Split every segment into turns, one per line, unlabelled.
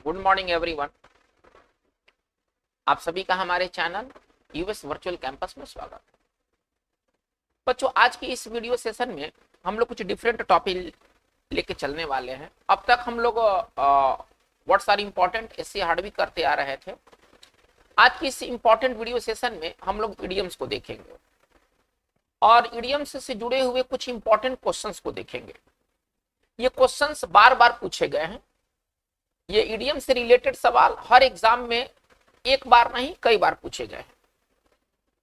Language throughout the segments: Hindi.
Good morning everyone. आप सभी का हमारे चैनल यूएस वर्चुअल कैंपस में स्वागत है। बच्चों, आज की इस वीडियो सेशन में हम लोग कुछ डिफरेंट टॉपिक लेके चलने वाले हैं। अब तक हम लोग व्हाट्स आर इम्पोर्टेंट एससी हार्डवी करते आ रहे थे। आज की इस इम्पोर्टेंट वीडियो सेशन में हम लोग इडियम्स को देखेंगे और इडियम्स से जुड़े हुए कुछ इंपॉर्टेंट क्वेश्चंस को देखेंगे। ये क्वेश्चंस बार बार पूछे गए हैं। ये इडियम से रिलेटेड सवाल हर एग्जाम में एक बार नहीं कई बार पूछे गए हैं।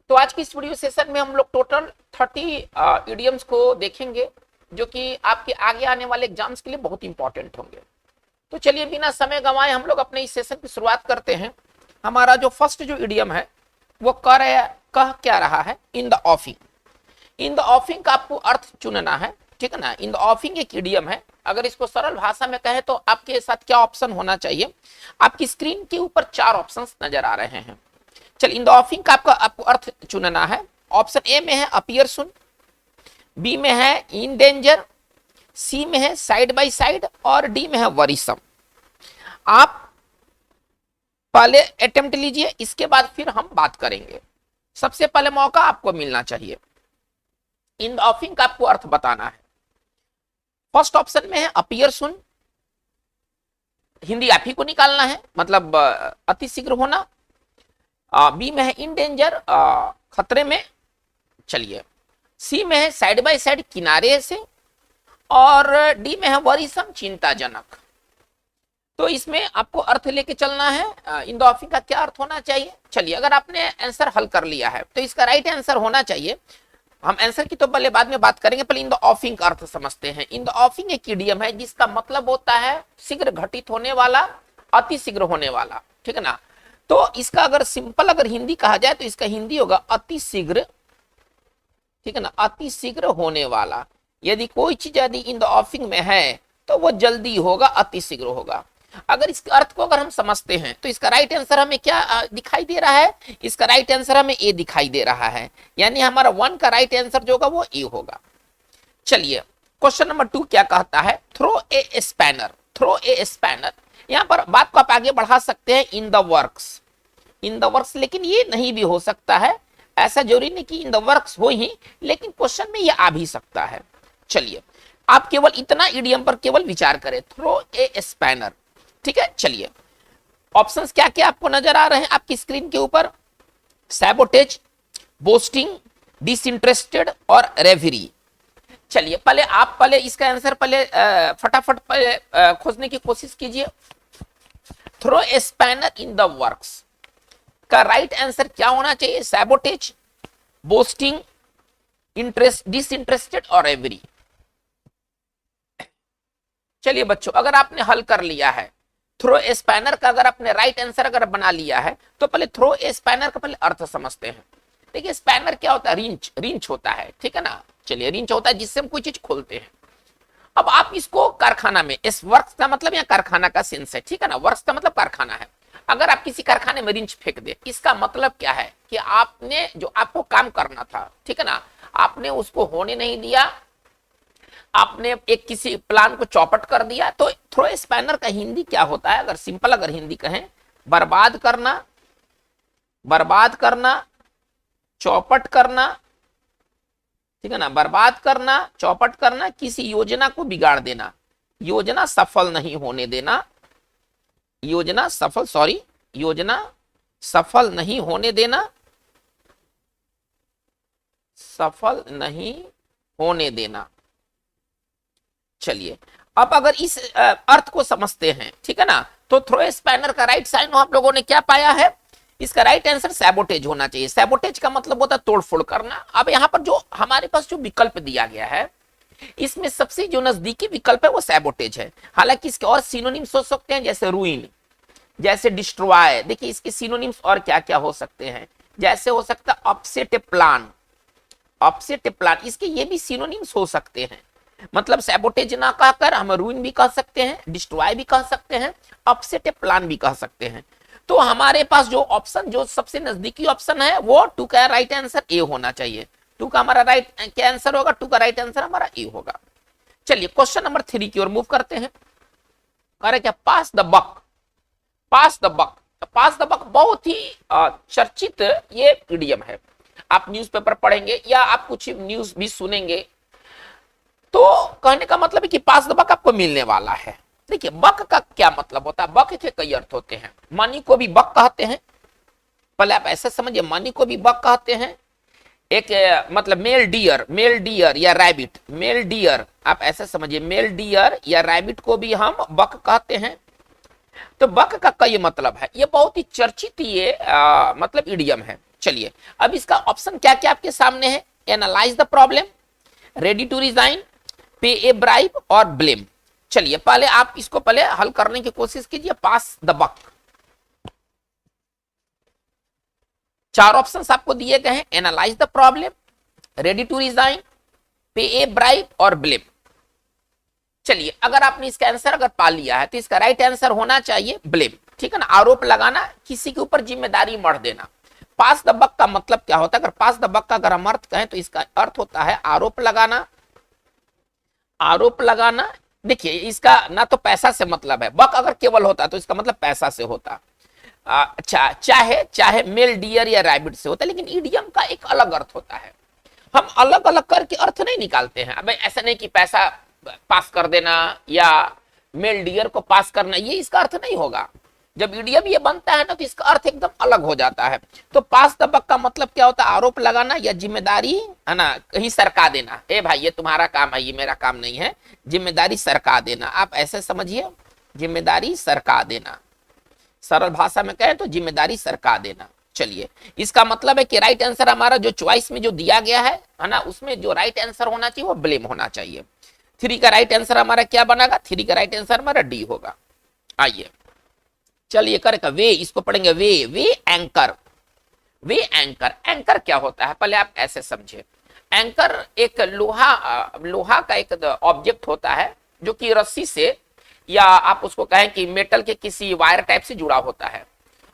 तो आज की इस वीडियो सेशन में हम लोग टोटल 30 इडियम्स को देखेंगे जो कि आपके आगे आने वाले एग्जाम्स के लिए बहुत इंपॉर्टेंट होंगे। तो चलिए बिना समय गंवाए हम लोग अपने इस सेशन की शुरुआत करते हैं। हमारा जो फर्स्ट जो इडियम है वो कह क्या रहा है, इन द ऑफिंग। इन द ऑफिंग का आपको अर्थ चुनना है, ठीक है ना। इन द ऑफिंग एक इडियम है। अगर इसको सरल भाषा में कहें तो आपके साथ क्या ऑप्शन होना चाहिए। आपकी स्क्रीन के ऊपर 4 ऑप्शंस नजर आ रहे हैं। चल, इन द ऑफिंग का आपको अर्थ चुनना है। ऑप्शन ए में है अपीयर सुन, बी में है इन डेंजर, सी में है साइड बाय साइड और डी में है वरीसम। आप पहले अटेम्प्ट लीजिए, इसके बाद फिर हम बात करेंगे। सबसे पहले मौका आपको मिलना चाहिए। इन द ऑफिंग का आपको अर्थ बताना है। फर्स्ट ऑप्शन में है अपीयर सुन, हिंदी आप ही को निकालना है, मतलब अति शीघ्र होना। बी में है इन डेंजर, खतरे में। चलिए, सी में है साइड बाय साइड, किनारे से, और डी में है वरीसम, चिंताजनक। तो इसमें आपको अर्थ लेके चलना है। इन द ऑफिंग का क्या अर्थ होना चाहिए। चलिए, अगर आपने आंसर हल कर लिया है तो इसका राइट आंसर होना चाहिए, हम आंसर की तो पहले बाद में बात करेंगे, पहले इन द ऑफिंग का अर्थ समझते हैं। इन द ऑफिंग एक इडियम है जिसका मतलब होता है शीघ्र घटित होने वाला, अति शीघ्र होने वाला, ठीक है ना। तो इसका अगर सिंपल अगर हिंदी कहा जाए तो इसका हिंदी होगा अति शीघ्र, ठीक है ना, अति शीघ्र होने वाला। यदि कोई चीज यदि इन द ऑफिंग में है तो वो जल्दी होगा, अति शीघ्र होगा। अगर इस अर्थ को अगर हम समझते हैं तो इसका राइट आंसर हमें क्या दिखाई दे रहा है। इसका राइट आंसर हमें ए दिखाई दे रहा है, यानी हमारा 1 का राइट आंसर जो होगा वो ए होगा। चलिए, क्वेश्चन नंबर 2 क्या कहता है, throw a spanner. Throw a spanner, यहां पर बात को आप आगे बढ़ा सकते हैं इन the works. In the works, लेकिन ये नहीं भी हो सकता है, ऐसा जरूरी नहीं कि इन द वर्क्स हो ही, लेकिन क्वेश्चन में ये आ भी सकता है। चलिए, आप केवल इतना इडियम पर केवल विचार करें, थ्रो ए स्पैनर, ठीक है। चलिए, ऑप्शंस क्या क्या आपको नजर आ रहे हैं आपकी स्क्रीन के ऊपर, सैबोटेज, बोस्टिंग, डिसइंटरेस्टेड और रेवरी। चलिए, पहले इसका आंसर फटाफट खोजने की कोशिश कीजिए। Throw a spanner in the works का राइट आंसर क्या होना चाहिए, सैबोटेज, बोस्टिंग, डिसइंटरेस्टेड और रेवरी। चलिए बच्चों, अगर आपने हल कर लिया है थ्रो ए स्पैनर का, अगर आपने राइट आंसर अगर बना लिया है तो पहले थ्रो ए स्पैनर का पहले अर्थ समझते हैं। देखिए, स्पैनर क्या होता है, रिंच होता है, ठीक है ना। चलिए, रिंच होता है जिससे हम कोई चीज खोलते हैं। अब आप इसको कारखाना में, इस वर्क्स का मतलब यहाँ कारखाना का सेंस है, ठीक है ना। वर्क्स का मतलब कारखाना है। अगर आप किसी कारखाने में रिंच फेंक दे, इसका मतलब क्या है कि आपने जो आपको काम करना था, ठीक है ना, आपने उसको होने नहीं दिया, आपने एक किसी प्लान को चौपट कर दिया। तो थ्रो स्पैनर का हिंदी क्या होता है, अगर सिंपल अगर हिंदी कहें, बर्बाद करना, बर्बाद करना, चौपट करना, ठीक है ना, बर्बाद करना, चौपट करना, किसी योजना को बिगाड़ देना, योजना सफल नहीं होने देना, योजना सफल नहीं होने देना, सफल नहीं होने देना। चलिए, अब अगर इस अर्थ को समझते हैं, ठीक है ना, तो थ्रो स्पैनर का राइट साइन आप लोगों ने क्या पाया है, इसका राइट आंसर सैबोटेज होना चाहिए। सैबोटेज का मतलब होता है तोड़फोड़ करना। अब यहाँ पर जो हमारे पास जो विकल्प दिया गया है, इसमें सबसे जो नजदीकी विकल्प है वो सैबोटेज है। हालांकि इसके और सिनोनिम्स हो सकते हैं, जैसे रूइन, जैसे डिस्ट्रॉय। देखिए, इसके सिनोनिम्स और क्या क्या हो सकते हैं, जैसे हो सकता है अपसेट ए प्लान, अपसेट ए प्लान, इसके ये भी सिनोनिम्स हो सकते हैं। मतलब सैबोटेज ना कहकर हम रूइन भी कह सकते हैं, डिस्ट्रॉय भी कह सकते हैं, अपसेट ए प्लान भी कह सकते हैं। तो हमारे पास जो ऑप्शन जो सबसे नजदीकी ऑप्शन है वो 2 का राइट आंसर ए होना चाहिए। 2 का हमारा राइट क्या आंसर होगा, 2 का राइट आंसर हमारा ए होगा। चलिए, क्वेश्चन नंबर 3 की ओर मूव करते हैं। कह रहे क्या, pass the buck, pass the buck, pass the buck बहुत ही चर्चित ये इडियम है। आप न्यूज़पेपर पढ़ेंगे या आप कुछ न्यूज भी सुनेंगे तो कहने का मतलब है कि पास द बक आपको मिलने वाला है। देखिए बक का क्या मतलब होता है, बक के कई अर्थ होते हैं। मनी को भी बक कहते हैं, पहले आप ऐसे समझिए, मनी को भी बक कहते हैं। एक मतलब मेल डियर या रैबिट, मेल डियर आप ऐसे समझिए, मेल डियर या रैबिट को भी हम बक कहते हैं। तो बक का कई मतलब है, ये बहुत ही चर्चित ये मतलब इडियम है। चलिए अब इसका ऑप्शन क्या क्या आपके सामने है, analyse the problem, ready to resign, pay a bribe और ब्लेम। चलिए पहले आप इसको पहले हल करने की कोशिश कीजिए, पास द बक। चार ऑप्शंस आपको दिए गए हैं, analyse the problem, ready to resign, pay a bribe और ब्लेम। चलिए अगर आपने इसका आंसर अगर पा लिया है तो इसका राइट आंसर होना चाहिए ब्लेम, ठीक है ना, आरोप लगाना, किसी के ऊपर जिम्मेदारी मढ़ देना। पास द बक का मतलब क्या होता है, अगर पास द बक का अगर हम अर्थ कहें तो इसका अर्थ होता है आरोप लगाना, आरोप लगाना। देखिए इसका ना तो पैसा से मतलब है, बक अगर केवल होता तो इसका मतलब पैसा से होता। अच्छा चाहे चाहे मेल डियर या रैबिट से होता है, लेकिन इडियम का एक अलग अर्थ होता है। हम अलग अलग करके अर्थ नहीं निकालते हैं। अब ऐसा नहीं कि पैसा पास कर देना या मेल डियर को पास करना, ये इसका अर्थ नहीं होगा। जब इडियम ये बनता है ना तो इसका अर्थ एकदम अलग हो जाता है। तो पास द बक का मतलब क्या होता है, आरोप लगाना या जिम्मेदारी है ना कहीं सरका देना। ए भाई ये तुम्हारा काम है, ये मेरा काम नहीं है, जिम्मेदारी सरका देना। आप ऐसे समझिए, जिम्मेदारी सरका देना, सरल भाषा में कहें तो जिम्मेदारी सरका देना। चलिए इसका मतलब है कि राइट आंसर हमारा जो चॉइस में जो दिया गया है ना, उसमें जो राइट आंसर होना चाहिए वो ब्लेम होना चाहिए। 3 का राइट आंसर हमारा क्या बनेगा, 3 का राइट आंसर हमारा डी होगा। आइए चलिए करेगा वे, इसको पढ़ेंगे वे, वे एंकर, वे एंकर। एंकर क्या होता है पहले आप ऐसे समझे। एंकर एक लोहा का एक ऑब्जेक्ट होता है जो कि रस्सी से या आप उसको कहें कि मेटल के किसी वायर टाइप से जुड़ा होता है।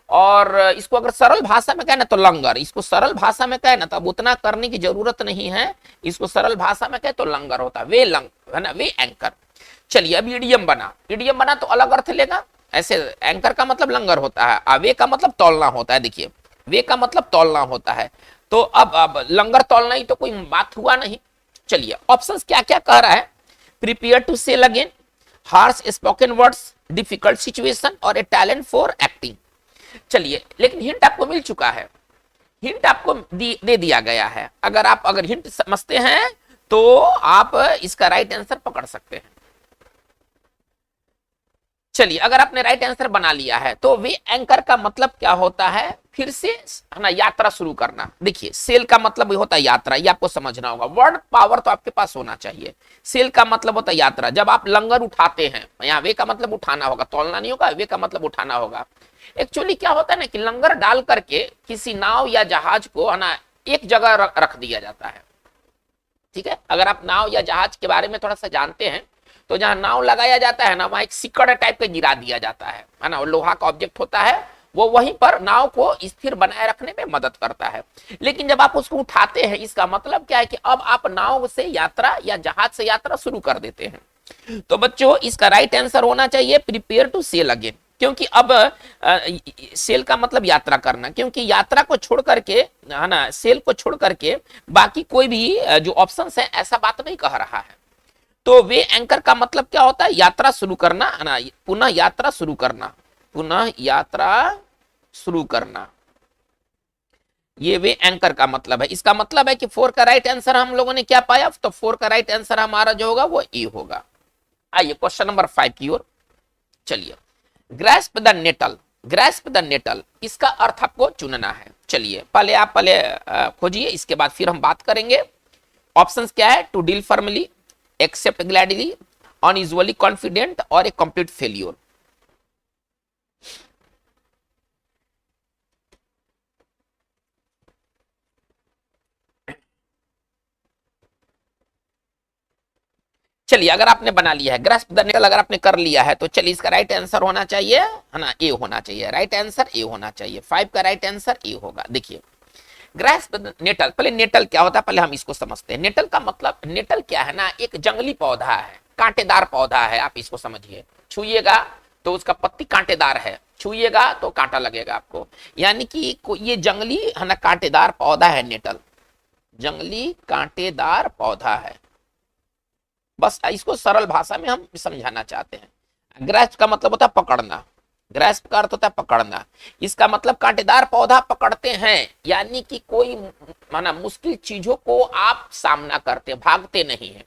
और इसको अगर सरल भाषा में कहें ना तो लंगर, इसको सरल भाषा में कहें ना तो अब उतना करने की जरूरत नहीं है, इसको सरल भाषा में कहें तो लंगर होता है, वे लंग है ना, वे एंकर। चलिए अब इडियम बना, इडियम बना तो अलग अर्थ लेगा। ऐसे एंकर का मतलब लंगर होता है, वे का मतलब तौलना होता है। देखिए वे का मतलब तौलना होता है, तो अब लंगर तौलना ही तो कोई बात हुआ नहीं। चलिए ऑप्शंस क्या क्या कह रहा है, prepare to sell again, harsh spoken words, difficult situation और ए टैलेंट फॉर एक्टिंग। चलिए लेकिन हिंट आपको मिल चुका है, हिंट आपको दे दिया गया है। अगर हिंट समझते हैं तो आप इसका राइट आंसर पकड़ सकते हैं। चलिए अगर आपने राइट आंसर बना लिया है तो वे एंकर का मतलब क्या होता है, फिर से है ना यात्रा शुरू करना। देखिए सेल का मतलब होता है यात्रा, ये आपको समझना होगा, वर्ड पावर तो आपके पास होना चाहिए। सेल का मतलब होता है यात्रा, जब आप लंगर उठाते हैं, यहाँ वे का मतलब उठाना होगा, तौलना नहीं होगा, वे का मतलब उठाना होगा। एक्चुअली क्या होता है ना कि लंगर डाल करके किसी नाव या जहाज को है ना एक जगह रख दिया जाता है, ठीक है। अगर आप नाव या जहाज के बारे में थोड़ा सा जानते हैं तो जहां नाव लगाया जाता है ना वहां एक सिक्कड़ टाइप का गिरा दिया जाता है ना, लोहा का ऑब्जेक्ट होता है, वो वहीं पर नाव को स्थिर बनाए रखने में मदद करता है। लेकिन जब आप उसको उठाते हैं इसका मतलब क्या है कि अब आप नाव से यात्रा या जहाज से यात्रा शुरू कर देते हैं। तो बच्चों इसका राइट आंसर होना चाहिए प्रिपेयर टू सेल अगेन, क्योंकि अब सेल का मतलब यात्रा करना, क्योंकि यात्रा को छोड़ करके है ना, सेल को छोड़ करके बाकी कोई भी जो ऑप्शन है ऐसा बात नहीं कह रहा है। तो वे एंकर का मतलब क्या होता है, यात्रा शुरू करना है ना, पुनः यात्रा शुरू करना, पुनः यात्रा शुरू करना, ये वे एंकर का मतलब है। इसका मतलब है कि 4 का राइट आंसर हम लोगों ने क्या पाया, तो 4 का राइट आंसर हमारा जो होगा वो ए होगा। आइए क्वेश्चन नंबर 5 की ओर चलिए। Grasp the nettle, grasp the nettle, इसका अर्थ आपको चुनना है। चलिए पहले आप खोजिए, इसके बाद फिर हम बात करेंगे। ऑप्शंस क्या है, to deal firmly, accept gladly, unusually confident और ए कंप्लीट फेल्योर। चलिए अगर आपने बना लिया है ग्रास्प द नेटल, अगर आपने कर लिया है तो चलिए इसका राइट आंसर होना चाहिए है ना, ए होना चाहिए, राइट आंसर ए होना चाहिए। 5 का राइट आंसर ए होगा। देखिए ग्रास्प द नेटल, पहले नेटल क्या होता है पहले हम इसको समझते हैं। नेटल का मतलब, नेटल क्या है ना, एक जंगली पौधा है, कांटेदार पौधा है, आप इसको समझिए, छुइएगा तो उसका पत्ती कांटेदार है, छुइएगा तो कांटा लगेगा आपको। यानी कि ये जंगली है ना कांटेदार पौधा है नेटल, जंगली कांटेदार पौधा है। बस इसको सरल भाषा में हम समझाना चाहते हैं। ग्रैस्प का मतलब होता है पकड़ना, ग्रैस्प का अर्थ होता है पकड़ना। इसका मतलब कांटेदार पौधा पकड़ते हैं, यानी कि कोई माना मुश्किल चीजों को आप सामना करते, भागते नहीं है।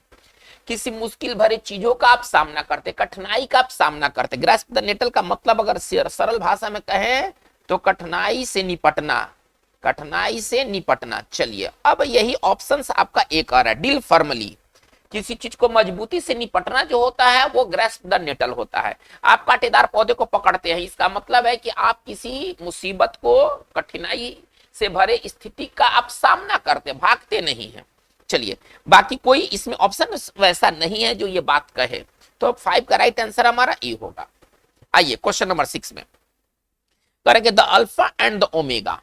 किसी मुश्किल भरे चीजों का आप सामना करते, कठिनाई का आप सामना करते। ग्रैस्प द नेटल का मतलब अगर सरल भाषा में कहें तो कठिनाई से निपटना, कठिनाई से निपटना। चलिए अब यही ऑप्शन आपका एक आ रहा है, डील फर्मली, किसी चीज को मजबूती से निपटना जो होता है वो ग्रैस्प द नेटल होता है। आप कांटेदार पौधे को पकड़ते हैं, इसका मतलब है कि आप किसी मुसीबत को, कठिनाई से भरे स्थिति का आप सामना करते, भागते नहीं हैं। चलिए बाकी कोई इसमें ऑप्शन वैसा नहीं है जो ये बात कहे, तो 5 का राइट आंसर हमारा ई होगा। आइए क्वेश्चन नंबर 6 में करेंगे the alpha and the omega,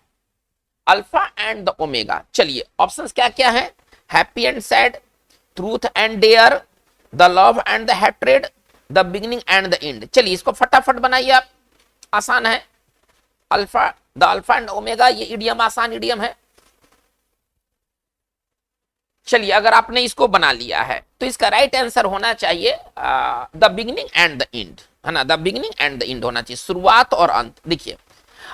alpha and the omega. चलिए ऑप्शंस क्या क्या है, happy and sad, truth and dare, the love and the hatred, the beginning and the end. चलिए इसको फटाफट बनाइए आप, आसान है। Alpha, the alpha and omega, ये इडियम आसान इडियम है। चलिए अगर आपने इसको बना लिया है तो इसका राइट आंसर होना चाहिए the beginning and the and, है ना, the beginning and the and होना चाहिए, शुरुआत और अंत। देखिए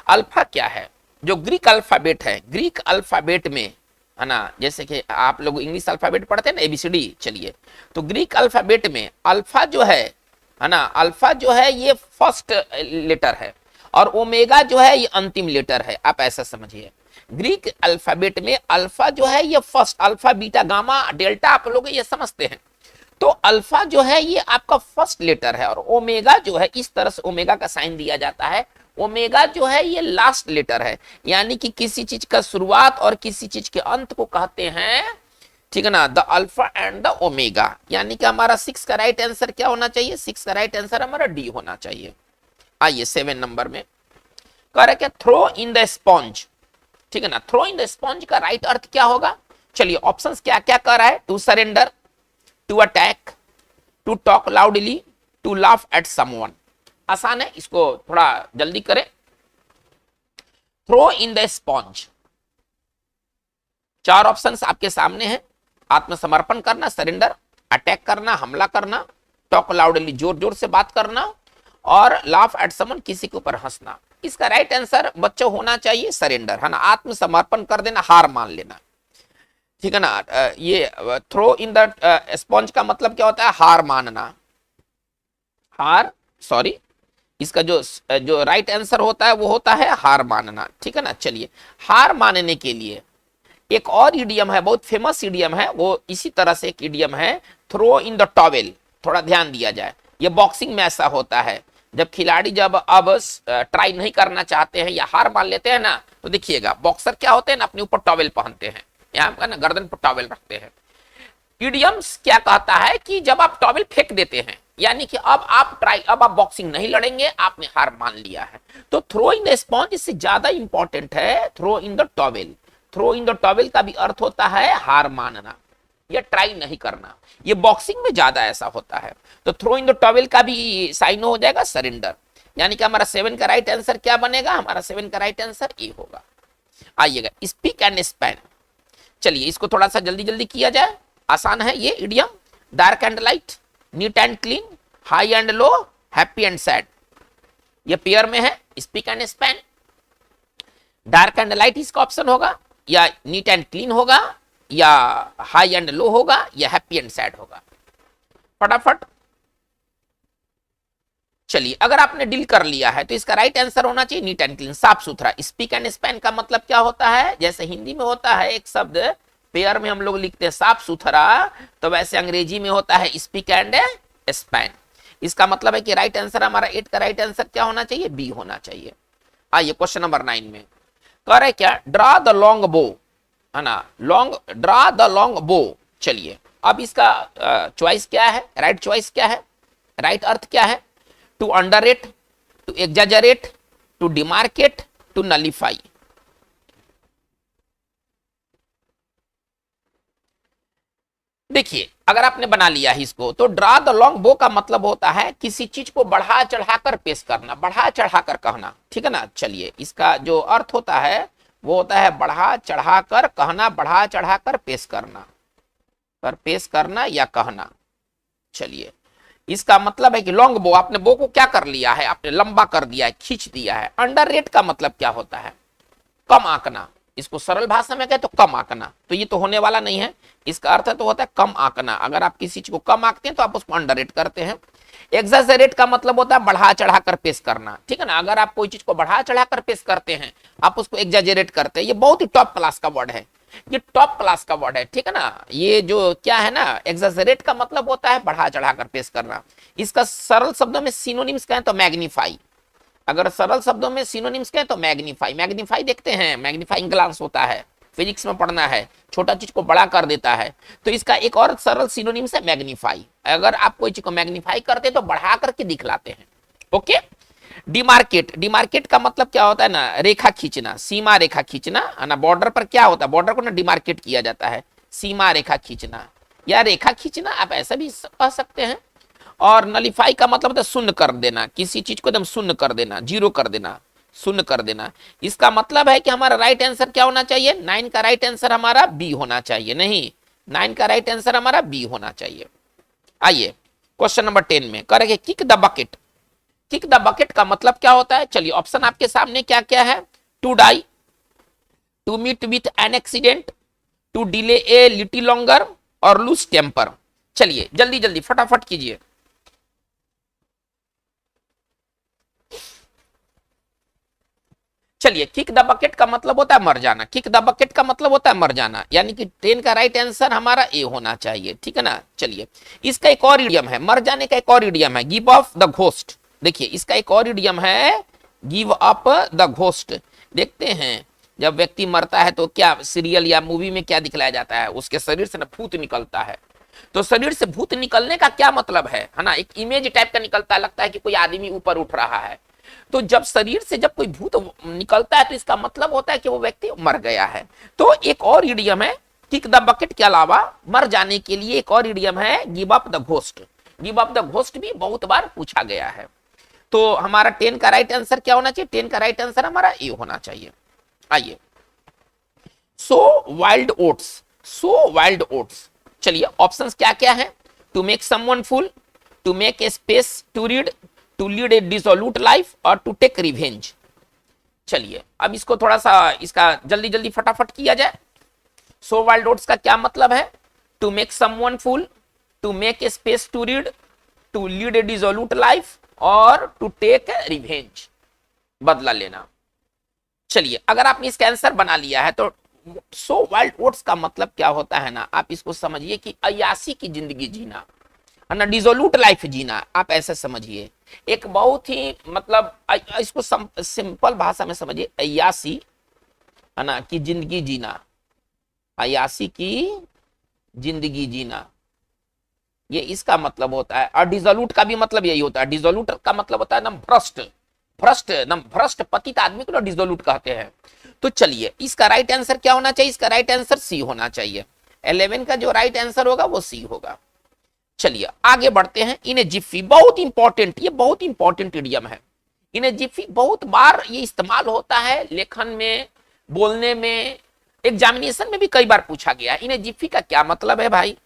अल्फा क्या है, जो ग्रीक अल्फाबेट है, ग्रीक अल्फाबेट में, है ना, जैसे कि आप लोग इंग्लिश अल्फाबेट पढ़ते हैं ना एबीसीडी, चलिए तो ग्रीक अल्फाबेट में अल्फा जो है ना, अल्फा जो है ये फर्स्ट लेटर है और ओमेगा जो है ये अंतिम लेटर है। आप ऐसा समझिए, ग्रीक अल्फाबेट में अल्फा जो है ये first, alpha beta gamma delta आप लोग ये समझते हैं, तो अल्फा जो है ये आपका फर्स्ट लेटर है और ओमेगा जो है, इस तरह से ओमेगा का साइन दिया जाता है, ओमेगा जो है ये लास्ट लेटर है। यानी कि किसी चीज का शुरुआत और किसी चीज के अंत को कहते हैं, ठीक है ना, the alpha and the omega. यानी कि हमारा 6 का राइट आंसर क्या होना चाहिए, 6 का राइट आंसर हमारा डी होना चाहिए। आइए 7 नंबर में कह रहे क्या, थ्रो इन द स्पॉन्ज, ठीक है ना, थ्रो इन द स्पॉन्ज का राइट अर्थ क्या होगा। चलिए ऑप्शंस क्या क्या कर रहा है, to surrender, to attack, to talk loudly, to laugh at someone. आसान है, इसको थोड़ा जल्दी करें। Throw in the sponge, 4 options आपके सामने हैं, आत्मसमर्पण करना, सरेंडर, अटैक करना, हमला करना, टॉक लाउडली, जोर जोर से बात करना, और लाफ एट समवन, किसी के ऊपर हंसना। इसका राइट आंसर बच्चों होना चाहिए सरेंडर, है ना, आत्मसमर्पण कर देना, हार मान लेना, ठीक है ना। ये थ्रो इन द स्पॉन्ज का मतलब क्या होता है, हार मानना, हार, सॉरी, इसका जो राइट आंसर होता है वो होता है हार मानना, ठीक है ना। चलिए हार मानने के लिए एक और इडियम है, बहुत फेमस इडियम है, वो इसी तरह से एक इडियम है, थ्रो इन द टॉवेल। थोड़ा ध्यान दिया जाए, ये बॉक्सिंग में ऐसा होता है, जब खिलाड़ी जब अब ट्राई नहीं करना चाहते हैं या हार मान लेते हैं ना, तो देखिएगा बॉक्सर क्या होते हैं ना, अपने ऊपर टॉवेल पहनते हैं, यहाँ का ना गर्दन पर टॉवेल रखते हैं। इडियम्स क्या कहता है कि जब आप टॉवेल फेंक देते हैं, यानी कि अब आप बॉक्सिंग नहीं लड़ेंगे, आपने हार मान लिया है। तो थ्रो इन द स्पॉन्ज इससे ज्यादा इंपॉर्टेंट है throw in the towel. Throw in the towel का भी अर्थ होता है हार मानना या ट्राई नहीं करना, ये बॉक्सिंग में ज्यादा ऐसा होता है। तो थ्रो इन द टॉवेल का भी साइन हो जाएगा सरेंडर। यानी कि हमारा 7 का राइट आंसर क्या बनेगा, हमारा 7 का राइट आंसर ए होगा। आइएगा स्पीक एंड स्पैन, चलिए इसको थोड़ा सा जल्दी जल्दी किया जाए, आसान है ये idiom. Dark and light, neat and clean, high and low, happy and sad, ये पेयर में है speak and span. Dark and light इसका ऑप्शन होगा, या नीट एंड क्लीन होगा, या हाई एंड लो होगा, या हैप्पी एंड सैड होगा। फटाफट चलिए अगर आपने डील कर लिया है तो इसका राइट आंसर होना चाहिए नीट एंड क्लीन, साफ सुथरा। स्पीक एंड स्पैन का मतलब क्या होता है, जैसे हिंदी में होता है एक शब्द पेयर में हम लोग लिखते हैं साफ सुथरा, तो वैसे अंग्रेजी में होता है स्पीक एंड स्पैन। इसका मतलब है कि राइट आंसर हमारा 8 का राइट आंसर क्या होना चाहिए, बी होना चाहिए। आइए क्वेश्चन नंबर 9 में कह रहे क्या, ड्रा द लॉन्ग बो, है ना, ड्रा द लॉन्ग बो। चलिए अब इसका चॉइस क्या है, राइट चॉइस क्या है, राइट अर्थ क्या है, to underrate, to exaggerate, to demarcate, to nullify. देखिए अगर आपने बना लिया है इसको, तो ड्रा द लॉन्ग बो का मतलब होता है किसी चीज को बढ़ा चढ़ाकर पेश करना, बढ़ा चढ़ाकर कहना, ठीक है ना। चलिए इसका जो अर्थ होता है वो होता है बढ़ा चढ़ाकर कहना, बढ़ा चढ़ाकर पेश करना, कर पेश करना या कहना। चलिए इसका मतलब है कि लॉन्ग बो, आपने बो को क्या कर लिया है, आपने लंबा कर दिया है, खींच दिया है। अंडर रेट का मतलब क्या होता है, कम आंकना, इसको सरल भाषा में कहे तो कम आंकना, तो ये तो होने वाला नहीं है, इसका अर्थ तो होता है कम आंकना। अगर आप किसी चीज को कम आंकते हैं तो आप उसको अंडर रेट करते हैं। एग्जैजरेट का मतलब होता है बढ़ा चढ़ाकर पेश करना, ठीक है ना। अगर आप कोई चीज को बढ़ा चढ़ाकर पेश करते हैं, आप उसको एग्जैजरेट करते हैं। ये बहुत ही टॉप क्लास का वर्ड है, ये टॉप क्लास का वर्ड है, ठीक है ना। ये जो क्या है ना, एग्जैजरेट का मतलब होता है बढ़ा चढ़ाकर पेश करना। इसका सरल शब्दों में सिनोनिम्स कहें तो मैग्नीफाई, अगर सरल शब्दों में सिनोनिम्स कहें तो मैग्नीफाई। मैग्नीफाई देखते हैं, मैग्नीफाइंग ग्लास होता है, फिजिक्स में पढ़ना है, छोटा चीज को बड़ा कर देता है, तो इसका एक और सरल सिनोनिम्स है मैग्नीफाई। अगर आप कोई चीज को मैग्नीफाई करते हैं तो बढ़ा करके दिखलाते हैं। ओके। डिमार्केट, डिमार्केट का मतलब क्या होता है ना, रेखा खींचना, सीमा रेखा खींचना है ना। बॉर्डर पर क्या होता है, बॉर्डर को ना डिमार्केट किया जाता है, सीमा रेखा खींचना या रेखा खींचना, आप ऐसा भी कह सकते हैं। और नलीफाई का मतलब होता है शून्य कर देना, किसी चीज को एकदम शून्य कर देना, जीरो कर देना, शून्य कर देना। इसका मतलब है कि हमारा राइट आंसर क्या होना चाहिए, 9 का राइट आंसर हमारा बी होना चाहिए, नहीं 9 का राइट आंसर हमारा बी होना चाहिए। आइए क्वेश्चन नंबर 10 में करेंगे kick the bucket. Kick the bucket का मतलब क्या होता है, चलिए ऑप्शन आपके सामने क्या क्या है, to die, to meet with an accident, to delay a little longer और लूज टेम्पर। चलिए जल्दी जल्दी फटाफट कीजिए। चलिए किक द बकेट का मतलब होता है मर जाना, किक द बकेट का मतलब होता है मर जाना, यानी कि 10 का राइट आंसर हमारा ए होना चाहिए, ठीक है ना। चलिए इसका एक और इडियम है, मर जाने का एक और इडियम है, गिव अप द घोस्ट। देखिए इसका एक और इडियम है, गिव अप द घोस्ट। देखते हैं जब व्यक्ति मरता है तो क्या सीरियल या मूवी में क्या दिखलाया जाता है, उसके शरीर से ना भूत निकलता है। तो शरीर से भूत निकलने का क्या मतलब है ना, एक इमेज टाइप का निकलता है, लगता है कि कोई आदमी ऊपर उठ रहा है। तो जब शरीर से जब कोई भूत निकलता है तो इसका मतलब होता है कि वो व्यक्ति मर गया है। तो एक और इडियम है किक द बकेट के अलावा मर जाने के लिए एक और इडियम है give up the ghost. Give up the ghost भी बहुत बार पूछा गया है। तो हमारा 10 का राइट आंसर क्या होना चाहिए, 10 का राइट आंसर हमारा ए होना चाहिए। आइए sow wild oats, sow wild oats. चलिए ऑप्शंस क्या क्या है, to make someone fool, to make a space to read, to lead a dissolute life और टू टेक रिवेंज। चलिए अब इसको थोड़ा सा इसका जल्दी जल्दी फटाफट किया जाए। सो वाइल्ड ओट्स का क्या मतलब है, to make someone fool, to make a space to read, to lead a dissolute life और टू टेक रिवेंज, बदला लेना। चलिए अगर आपने इसका आंसर बना लिया है तो सो वाइल्ड ओट्स का मतलब क्या होता है ना, आप इसको समझिए कि अयासी की जिंदगी जीना है ना, डिसोल्यूट लाइफ जीना, आप ऐसे समझिए। एक बहुत ही मतलब इसको सिंपल भाषा में समझिए, अयासी है ना की जिंदगी जीना, अयासी की जिंदगी जीना, ये इसका मतलब होता है। और डिसोल्यूट का भी मतलब यही होता है, डिसोल्यूट का मतलब होता है नम भ्रष्ट, भ्रष्ट नम भ्रष्ट पतित आदमी को डिसोल्यूट कहते हैं। तो चलिए इसका राइट आंसर क्या होना चाहिए, इसका राइट आंसर सी होना चाहिए। 11 का जो राइट आंसर होगा वो सी होगा। चलिए आगे बढ़ते हैं। इन ए जिफी, बहुत इंपॉर्टेंट, ये बहुत इंपॉर्टेंट इडियम है। इन ए जिफी बहुत बार ये इस्तेमाल होता है लेखन में, बोलने में, एग्जामिनेशन में भी कई बार पूछा गया। इन ए जिफी का क्या मतलब है भाई,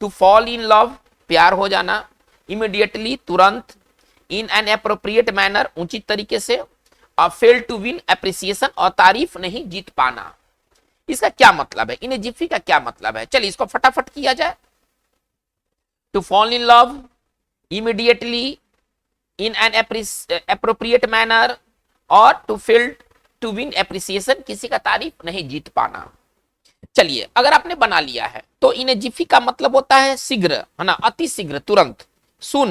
टू फॉल इन लव, प्यार हो जाना, इमीडिएटली तुरंत, इन एन एप्रोप्रिएट मैनर, उचित तरीके से, और फेल टू विन एप्रिसिएशन, और तारीफ नहीं जीत पाना। इसका क्या मतलब है, इन ए जिफी का क्या मतलब है, चलिए इसको फटाफट किया जाए। To fall in love, immediately, in an appropriate manner, और to fail to win appreciation, किसी का तारीफ नहीं जीत पाना। चलिए अगर आपने बना लिया है तो इन जिफी का मतलब होता है शीघ्र है ना, अति शीघ्र, तुरंत, सुन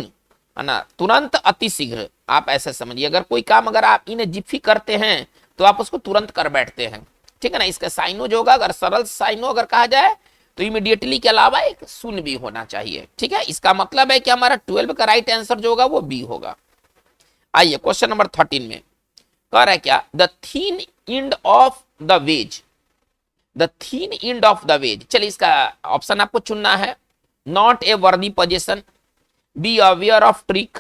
है ना, तुरंत, अति शीघ्र, आप ऐसे समझिए। अगर कोई काम अगर आप इन जिफी करते हैं तो आप उसको तुरंत कर बैठते हैं, ठीक है ना। इसका साइनो जो होगा, अगर सरल साइनो अगर कहा जाए तो इमीडिएटली के अलावा एक सुन भी होना चाहिए, ठीक है। इसका मतलब है कि हमारा 12 का राइट आंसर जो होगा वो बी होगा। आइए क्वेश्चन नंबर 13 में कह रहा है क्या, the thin end of the wedge, the thin end of the wedge. चलिए इसका ऑप्शन आपको चुनना है, not a worthy position, be aware of trick,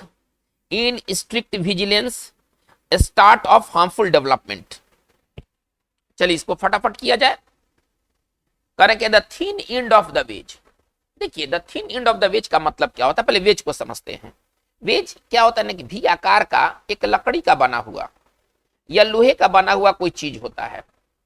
in strict vigilance, start of harmful development. चलिए इसको फटाफट किया जाए। करेंगे the thin end of the wedge. देखिए the thin end of the wedge का मतलब क्या होता है, पहले वेज को समझते हैं। वेज क्या होता है ना कि वी आकार का एक लकड़ी का बना हुआ या लोहे का बना हुआ कोई चीज होता है,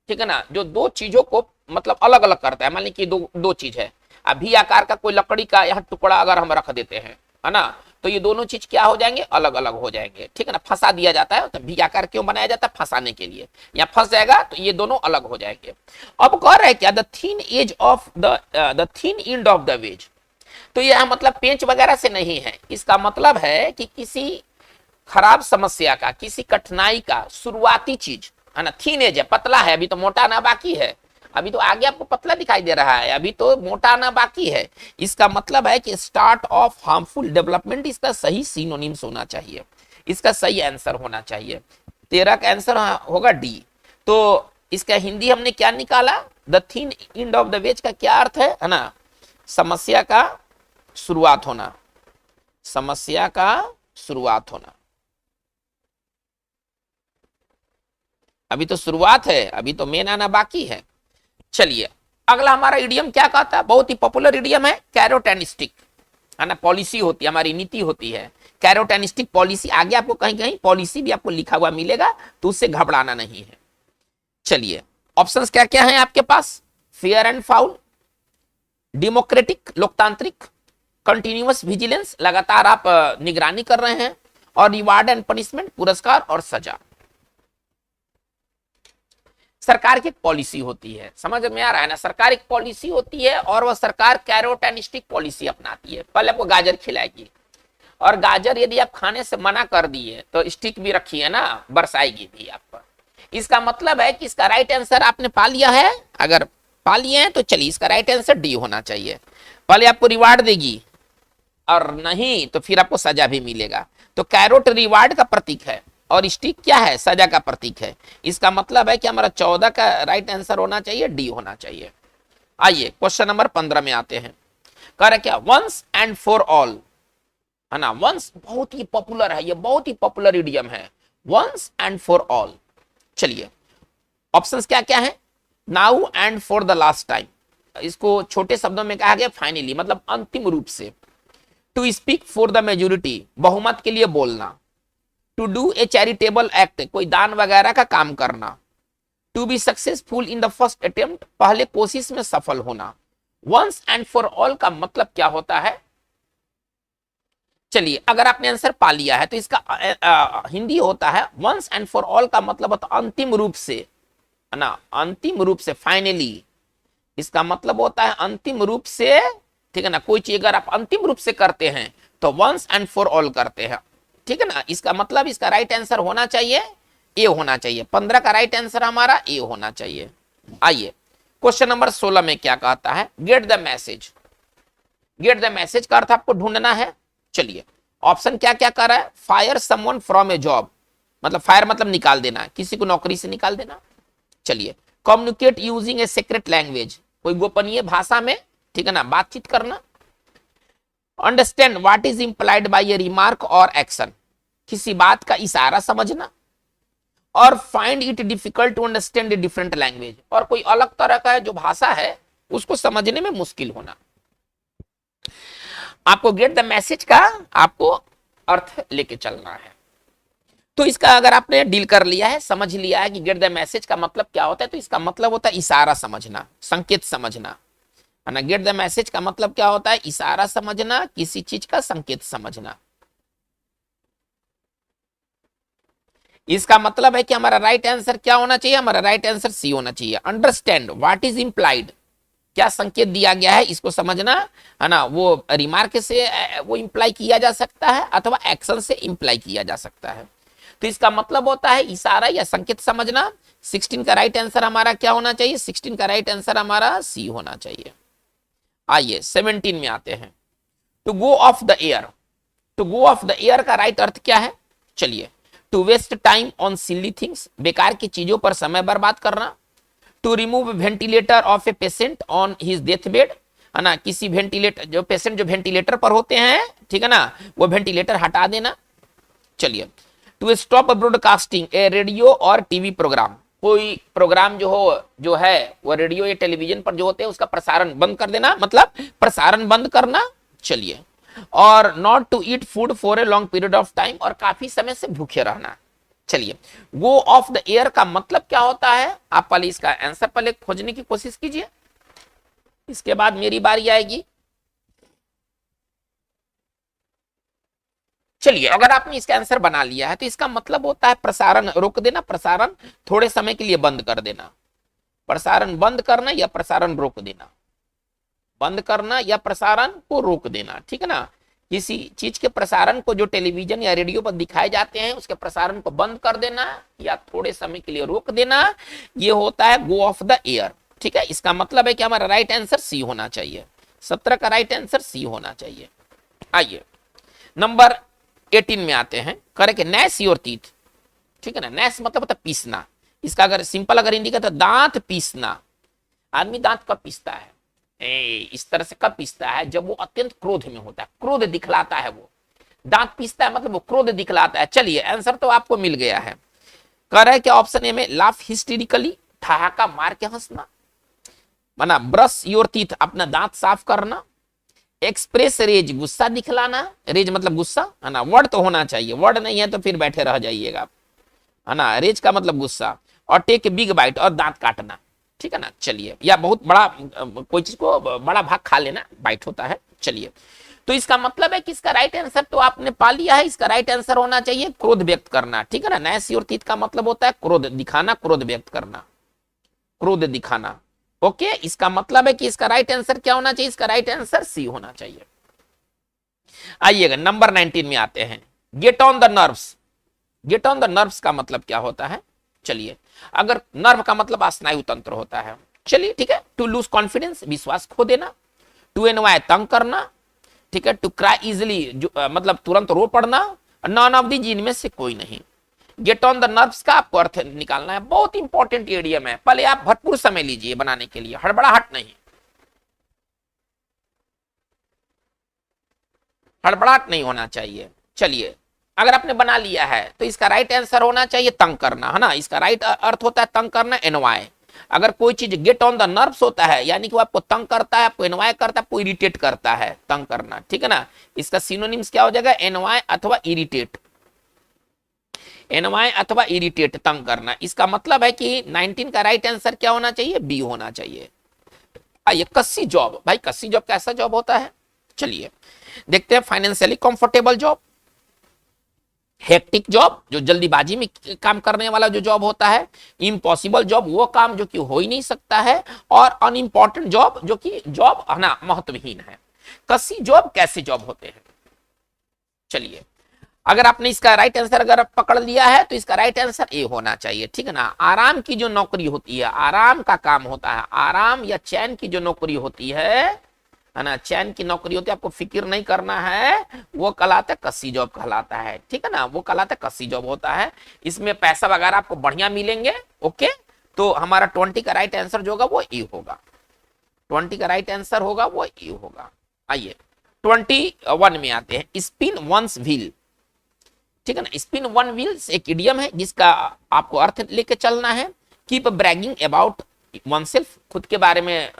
ठीक है ना, जो दो चीजों को मतलब अलग अलग करता है। मान लीजिए दो चीज है, अब वी आकार का कोई लकड़ी का यहाँ टुकड़ा अगर हम रख देते हैं, है ना, तो ये दोनों चीज क्या हो जाएंगे, अलग अलग हो जाएंगे, ठीक है ना। फंसा दिया जाता है, तो वी आकार क्यों बनाया जाता है, फंसाने के लिए। यहाँ फंस जाएगा तो ये दोनों अलग हो जाएंगे। अब कह रहे हैं क्या, the thin edge of the thin end of the wedge. तो यह मतलब पेंच वगैरह से नहीं है, इसका मतलब है कि किसी खराब समस्या का, किसी कठिनाई का शुरुआती चीज, है ना, थिन एज है, पतला है, अभी तो मोटा ना बाकी है, अभी तो आगे आपको पतला दिखाई दे रहा है, अभी तो मोटा आना बाकी है। इसका मतलब है कि स्टार्ट ऑफ हार्मफुल डेवलपमेंट, इसका सही सिनोनिम्स होना चाहिए, इसका सही आंसर होना चाहिए। 13 का आंसर होगा डी। तो इसका हिंदी हमने क्या निकाला, the thin end of the wedge का क्या अर्थ है ना, समस्या का शुरुआत होना, समस्या का शुरुआत होना। अभी तो शुरुआत है, अभी तो मेन आना बाकी है। चलिए अगला हमारा इडियम क्या कहता है, बहुत ही पॉपुलर इडियम है, कैरोट एंड स्टिक, है ना, पॉलिसी होती है, हमारी नीति होती है, कैरोट एंड स्टिक पॉलिसी। आगे आपको कहीं कहीं पॉलिसी भी आपको लिखा हुआ मिलेगा, तो उससे घबराना नहीं है। चलिए ऑप्शंस क्या क्या हैं आपके पास, फेयर एंड फाउल, डेमोक्रेटिक लोकतांत्रिक, कंटिन्यूअस विजिलेंस लगातार आप निगरानी कर रहे हैं, और रिवार्ड एंड पनिशमेंट पुरस्कार और सजा। सरकार की एक पॉलिसी होती है, समझ में आ रहा है ना, सरकार एक पॉलिसी होती है और वह सरकार कैरोट एंड स्टिक पॉलिसी अपनाती है। पहले आपको गाजर खिलाएगी, और गाजर यदि आप खाने से मना कर दिए तो स्टिक भी रखी है ना, बरसाएगी भी आप पर। इसका मतलब है कि इसका राइट आंसर आपने पा लिया है, अगर पा लिए हैं तो चलिए इसका राइट आंसर डी होना चाहिए। पहले आपको रिवार्ड देगी, और नहीं तो फिर आपको सजा भी मिलेगा। तो कैरोट रिवार्ड का प्रतीक है और स्टिक क्या है, सजा का प्रतीक है। इसका मतलब है कि हमारा 14 का राइट आंसर होना चाहिए, डी होना चाहिए। आइए क्वेश्चन नंबर 15 में आते हैं। कह रहे क्या, वंस एंड फॉर ऑल, है ना, वंस बहुत ही पॉपुलर है, ये बहुत ही पॉपुलर इडियम है, वंस एंड फॉर ऑल। चलिए ऑप्शंस क्या क्या है, now and for the last time, इसको छोटे शब्दों में कहा गया फाइनली, मतलब अंतिम रूप से। To speak for the majority, बहुमत के लिए बोलना। To do a charitable act, कोई दान वगैरह का काम करना। To be successful in the first attempt, पहले कोशिश में सफल होना। वंस एंड फॉर ऑल का मतलब क्या होता है, चलिए अगर आपने आंसर पा लिया है तो इसका हिंदी होता है, वंस एंड फॉर ऑल का मतलब होता है अंतिम रूप से, है ना, अंतिम रूप से, फाइनली। इसका मतलब होता है अंतिम रूप से, ठीक है ना, कोई चीज अगर आप अंतिम रूप से करते हैं तो वंस एंड फॉर ऑल करते हैं, ठीक है ना। इसका मतलब इसका राइट आंसर होना चाहिए ए होना चाहिए, 15 का राइट आंसर हमारा ए होना चाहिए। आइए क्वेश्चन नंबर 16 में क्या कहता है, get the message. Get the message का अर्थ आपको ढूंढना है। चलिए ऑप्शन क्या क्या कर रहा है, fire someone from A job, मतलब फायर मतलब निकाल देना, किसी को नौकरी से निकाल देना। चलिए communicate using a secret language, कोई गोपनीय भाषा में, ठीक है ना, बातचीत करना। Understand what is implied by a remark और एक्शन, किसी बात का इशारा समझना। और find it difficult to understand a different language, और कोई अलग तरह का जो भाषा है उसको समझने में मुश्किल होना। आपको गेट द मैसेज का आपको अर्थ लेके चलना है। तो इसका अगर आपने डील कर लिया है, समझ लिया है कि गेट द मैसेज का मतलब क्या होता है, तो इसका मतलब होता है इशारा समझना, संकेत समझना, है ना। गेट द मैसेज का मतलब क्या होता है, इशारा समझना, किसी चीज का संकेत समझना। इसका मतलब है कि हमारा राइट आंसर क्या होना चाहिए, हमारा राइट आंसर सी होना चाहिए। अंडरस्टैंड व्हाट इज इंप्लाइड, क्या संकेत दिया गया है इसको समझना, है ना। वो रिमार्क से वो इंप्लाई किया जा सकता है अथवा एक्शन से इंप्लाई किया जा सकता है। तो इसका मतलब होता है इशारा या संकेत समझना। 16 का राइट आंसर हमारा क्या होना चाहिए, 16 का राइट आंसर हमारा सी होना चाहिए। आइए 17 में आते हैं। To go off the air, to go off the air का राइट अर्थ क्या है, चलिए to waste time on silly things, बेकार की चीजों पर समय बर्बाद करना। To remove ventilator off a patient on his death bed, है ना, किसी वेंटिलेटर जो पेशेंट जो वेंटिलेटर पर होते हैं, ठीक है ना, वो वेंटिलेटर हटा देना। चलिए, to stop broadcasting a radio और टीवी प्रोग्राम, कोई प्रोग्राम जो है वो रेडियो या टेलीविजन पर जो होते हैं उसका प्रसारण बंद कर देना, मतलब प्रसारण बंद करना। चलिए, और not to eat food for a long period of time, और काफी समय से भूखे रहना। चलिए, गो ऑफ द एयर का मतलब क्या होता है, आप पहले इसका आंसर पहले खोजने की कोशिश कीजिए, इसके बाद मेरी बारी आएगी। चलिए, अगर आपने इसका आंसर बना लिया है तो इसका मतलब होता है प्रसारण रोक देना, प्रसारण थोड़े समय के लिए बंद कर देना, प्रसारण बंद करना या प्रसारण रोक देना, बंद करना या प्रसारण को रोक देना, ठीक है ना। किसी चीज के प्रसारण को जो टेलीविजन या रेडियो पर दिखाए जाते हैं उसके प्रसारण को बंद कर देना या थोड़े समय के लिए रोक देना, ये होता है गो ऑफ द एयर, ठीक है। इसका मतलब है कि हमारा राइट आंसर सी होना चाहिए, 17 का राइट आंसर सी होना चाहिए। आइए नंबर 18 में आते हैं, करेक्ट, नैश योर टीथ, ठीक है ना। नैश मतलब होता है पीसना, इसका अगर सिंपल अगर हिंदी का तो दांत पीसना। आदमी दांत कब पीसता है, इस तरह से कब पीसता है, जब वो अत्यंत क्रोध में होता है, क्रोध दिखलाता है, वो दांत पीसता है मतलब वो क्रोध दिखलाता है। चलिए, आंसर तो आपको मिल गया है। कह रहा है क्या ऑप्शन ए में, लाफ हिस्टेरिकली, ठहाका मार के हंसना, माना ब्रश योर टीथ, अपना दांत साफ करना, एक्सप्रेस रेज, गुस्सा दिखलाना, रेज मतलब गुस्सा, है ना, वर्ड तो होना चाहिए, वर्ड नहीं है तो फिर बैठे रह जाइएगा, है ना, रेज का मतलब गुस्सा, और टेक बिग बाइट, और दांत काटना, ठीक है ना। चलिए, या बहुत बड़ा कोई चीज को बड़ा भाग खा लेना, बाइट होता है। चलिए, तो इसका मतलब है कि इसका राइट आंसर तो आपने पा लिया है, इसका राइट आंसर होना चाहिए क्रोध व्यक्त करना, ठीक है ना। नैश योर टीथ का मतलब होता है क्रोध दिखाना, क्रोध व्यक्त करना, क्रोध दिखाना। ओके, इसका मतलब है कि इसका राइट आंसर क्या होना चाहिए, इसका राइट आंसर सी होना चाहिए। आइएगा नंबर 19 में आते हैं, get on the nerves. Get on the nerves का मतलब क्या होता है, चलिए, अगर नर्व का मतलब स्नायु तंत्र होता है, चलिए ठीक है। टू लूज कॉन्फिडेंस, विश्वास खो देना, टू एनवाय, तंग करना, ठीक है। टू क्राई इजिली, मतलब तुरंत रो पड़ना, नॉन ऑफ दी, इनमें से कोई नहीं। गेट ऑन द नर्व्स का आपको अर्थ निकालना है, बहुत इंपॉर्टेंट एडियम है, पहले आप भरपूर समय लीजिए बनाने के लिए, हड़बड़ाहट नहीं, हड़बड़ाहट नहीं होना चाहिए। चलिए, अगर आपने बना लिया है तो इसका राइट आंसर होना चाहिए तंग करना, है ना, इसका राइट अर्थ होता है तंग करना, एनवाय। अगर कोई चीज गेट ऑन द नर्व्स होता है यानी कि वो आपको तंग करता है, आपको एनवाय करता है, आपको इरिटेट करता है, तंग करना, ठीक है ना। इसका सिनोनिम्स क्या हो जाएगा, एनवाय अथवा इरिटेट, एनवाय अथवा इरिटेट, तंग करना। इसका मतलब है कि 19 का राइट आंसर क्या होना चाहिए, बी होना चाहिए। आइए, कस्सी जॉब, भाई कस्सी जॉब कैसा जॉब होता है, चलिए देखते हैं। Financially comfortable job, hectic job, जो जल्दीबाजी में काम करने वाला जो जॉब होता है, इम्पॉसिबल जॉब, वो काम जो कि हो ही नहीं सकता है, और अनइम्पॉर्टेंट जॉब, जो कि जॉब है ना महत्वहीन है। कस्सी जॉब कैसे जॉब होते हैं, चलिए, अगर आपने इसका राइट आंसर अगर पकड़ लिया है तो इसका राइट आंसर ए होना चाहिए, ठीक है ना। आराम की जो नौकरी होती है, आराम का काम होता है, आराम या चैन की जो नौकरी होती है ना, चैन की नौकरी होती है, आपको फिक्र नहीं करना है, वो कहलाता है कस्सी जॉब कहलाता है, ठीक है ना, वो कहलाता है कस्सी जॉब होता है। इसमें पैसा वगैरह आपको बढ़िया मिलेंगे, ओके। तो हमारा 20 का राइट आंसर जो होगा वो ए होगा, 20 का राइट आंसर होगा वो ए होगा। आइए 21 में आते हैं, स्पिन वंस व्हील, ठीक है ना। स्पिन वन व्हील्स एक इडियम है जिसका आपको अर्थ लेके चलना है, कीप ब्रैगिंग अबाउट वनसेल्फ, खुद के बारे में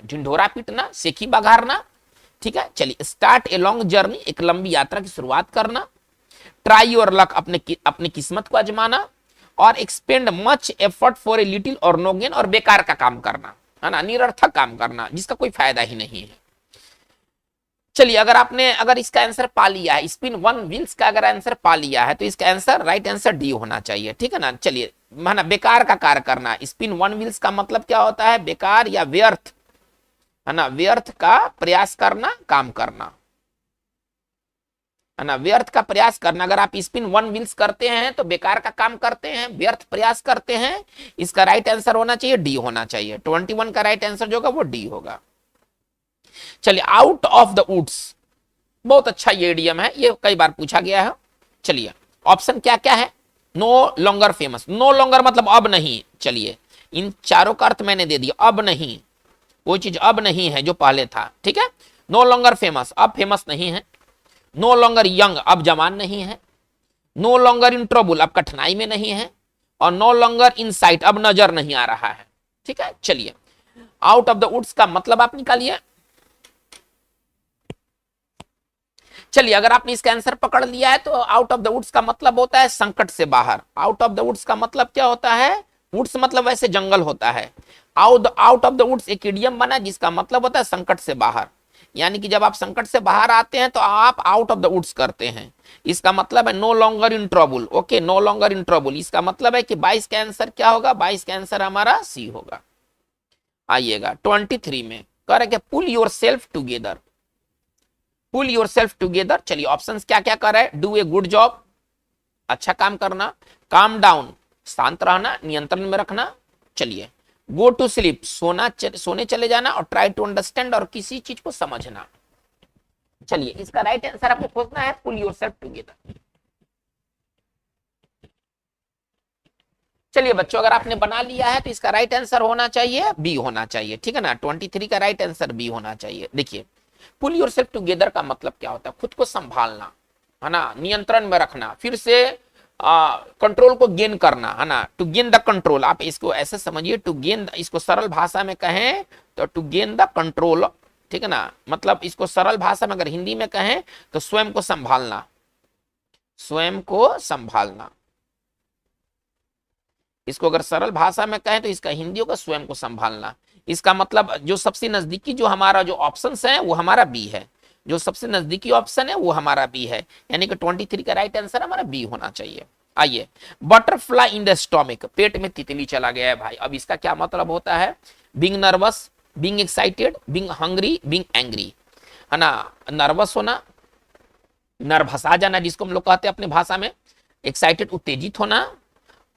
ढिंढोरा पीटना, सेखी बघारना, ठीक है। चलिए, स्टार्ट ए लॉन्ग जर्नी, एक लंबी यात्रा की शुरुआत करना, ट्राई योर लक, अपने किस्मत को आजमाना, और expand much effort for a little और नो गेन, और बेकार का काम करना, है ना, निरर्थक काम करना जिसका कोई फायदा ही नहीं है। चलिए, अगर इसका आंसर पा लिया है, स्पिन वन व्हील्स का अगर आंसर पा लिया है तो इसका आंसर राइट आंसर डी होना चाहिए, ठीक है ना। चलिए, माना बेकार का कार्य करना, स्पिन वन व्हील्स का मतलब क्या होता है, बेकार या व्यर्थ, है ना, व्यर्थ का प्रयास करना, काम करना, है ना, व्यर्थ का प्रयास करना। अगर आप स्पिन वन व्हील्स करते हैं तो बेकार का काम करते हैं, व्यर्थ प्रयास करते हैं, इसका राइट आंसर होना चाहिए डी होना चाहिए। 21 का राइट आंसर जो होगा वो डी होगा। चलिए, आउट ऑफ द वुड्स, बहुत अच्छा ये इडियम है, ये कई बार पूछा गया है। चलिए, ऑप्शन क्या क्या है, no longer famous, no longer मतलब अब नहीं, चलिए इन चारों का अर्थ मैंने दे दिया, अब नहीं, कोई चीज अब नहीं है जो पहले था, ठीक है। नो लॉन्गर फेमस, अब फेमस नहीं है। नो लॉन्गर यंग, अब जवान नहीं है। नो लॉन्गर इन ट्रबल, अब कठिनाई में नहीं है। और नो लॉन्गर इन साइट, अब नजर नहीं आ रहा है, ठीक है। चलिए, आउट ऑफ द वुड्स का मतलब आप निकालिए। चलिए, अगर आपने इसका आंसर पकड़ लिया है तो आउट ऑफ द वुड्स का मतलब होता है संकट से बाहर। आउट ऑफ द वुड्स का मतलब क्या होता है? वुड्स मतलब वैसे जंगल होता है। आउट ऑफ द वुड्स एक इडियम बना जिसका मतलब होता है संकट से बाहर। यानी कि जब आप संकट से बाहर आते हैं तो आप आउट ऑफ द वुड्स करते हैं। इसका मतलब है no longer in trouble. Okay, no longer in trouble, इसका मतलब है कि 22 का आंसर क्या होगा? 22 का आंसर हमारा सी होगा। आइएगा 23 में, कह रहे कि pull yourself together. Pull yourself together, चलिए ऑप्शंस क्या क्या कर रहा है? डू ए गुड जॉब, अच्छा काम करना। काम डाउन, शांत रहना, नियंत्रण में रखना। चलिए, गो टू स्लीप, सोने चले जाना। और ट्राई टू अंडरस्टैंड, और किसी चीज को समझना। चलिए, इसका राइट आंसर आपको खोजना है पुल योरसेल्फ टुगेदर। चलिए बच्चों, अगर आपने बना लिया है तो इसका राइट आंसर होना चाहिए बी होना चाहिए, ठीक है ना। 23 का राइट आंसर बी होना चाहिए। देखिए, पुल योरसेल्फ टुगेदर का मतलब क्या होता है? खुद को संभालना, है ना, नियंत्रण में रखना, फिर से कंट्रोल को गेन करना, है ना। टू गेन द कंट्रोल, आप इसको ऐसे समझिए, टू गेन, इसको सरल भाषा में कहें तो टू गेन द कंट्रोल, ठीक है ना। मतलब इसको सरल भाषा में अगर हिंदी में कहें तो स्वयं को संभालना, स्वयं को संभालना। इसको अगर सरल भाषा में कहें तो इसका हिंदी होगा स्वयं को संभालना। इसका मतलब जो सबसे नजदीकी जो हमारा जो ऑप्शन है वो हमारा बी है। जो सबसे नजदीकी ऑप्शन है वो हमारा बी है, यानी कि 23 का राइट आंसर हमारा बी होना चाहिए। आइए, बटरफ्लाई इन द स्टोमिक, पेट में तितली चला गया है भाई। अब इसका क्या मतलब होता है? Being nervous, being excited, being hungry, being angry, है ना। नर्वस होना, नर्वस आ जाना जिसको हम लोग कहते हैं अपने भाषा में। एक्साइटेड, उत्तेजित होना।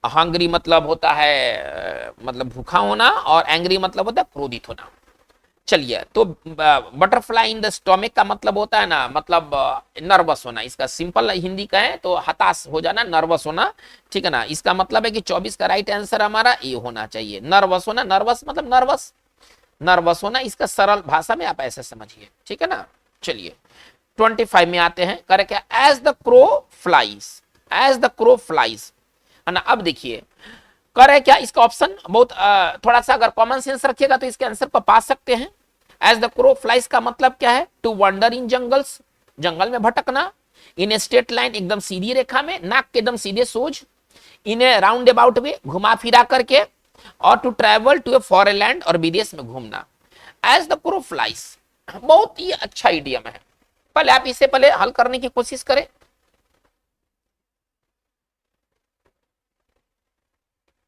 हंग्री मतलब होता है मतलब भूखा होना। और एंग्री मतलब होता है क्रोधित होना। चलिए, तो बटरफ्लाई इन द स्टोमिक का मतलब होता है ना, मतलब नर्वस होना। इसका सिंपल हिंदी कहें तो हताश हो जाना, नर्वस होना, ठीक है ना। इसका मतलब है कि 24 का राइट आंसर हमारा ए होना चाहिए। नर्वस होना, नर्वस मतलब नर्वस, नर्वस होना। इसका सरल भाषा में आप ऐसे समझिए, ठीक है ना। चलिए 25 में आते हैं, करे क्या? As the crow flies, as the crow flies, है ना। अब देखिए, करे क्या? इसका ऑप्शन बहुत थोड़ा सा अगर कॉमन सेंस रखिएगा तो इसके आंसर पर पा सकते हैं। एज द क्रो फ्लाइज का मतलब क्या है? टू वंडर इन जंगल्स, जंगल में भटकना। इन ए स्ट्रेट लाइन, एकदम सीधी रेखा में, नाक के एकदम सीधे सोज। इन ए राउंड अबाउट वे, घुमा फिरा करके। और to travel to a foreign land, और विदेश में घूमना। एज द क्रो फ्लाइज बहुत ही अच्छा इडियम है। पहले आप इसे पहले हल करने की कोशिश करें।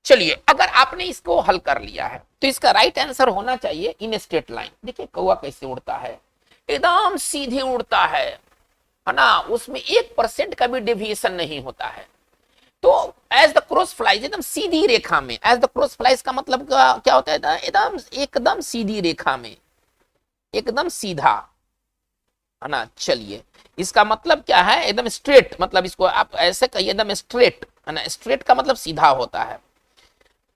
चलिए, अगर आपने इसको हल कर लिया है तो इसका राइट आंसर होना चाहिए इन स्ट्रेट लाइन। देखिए कौवा कैसे उड़ता है, एकदम सीधे उड़ता है ना, उसमें 1% का भी डेविएशन नहीं होता है। तो एज द क्रॉस फ्लाइज, एकदम सीधी रेखा में। एज द क्रॉस फ्लाइज का मतलब क्या होता है? एकदम एकदम सीधी रेखा में, एकदम सीधा, है ना। चलिए, इसका मतलब क्या है? एकदम स्ट्रेट, मतलब इसको आप ऐसे कहिए एकदम स्ट्रेट, है ना। स्ट्रेट का मतलब सीधा होता है।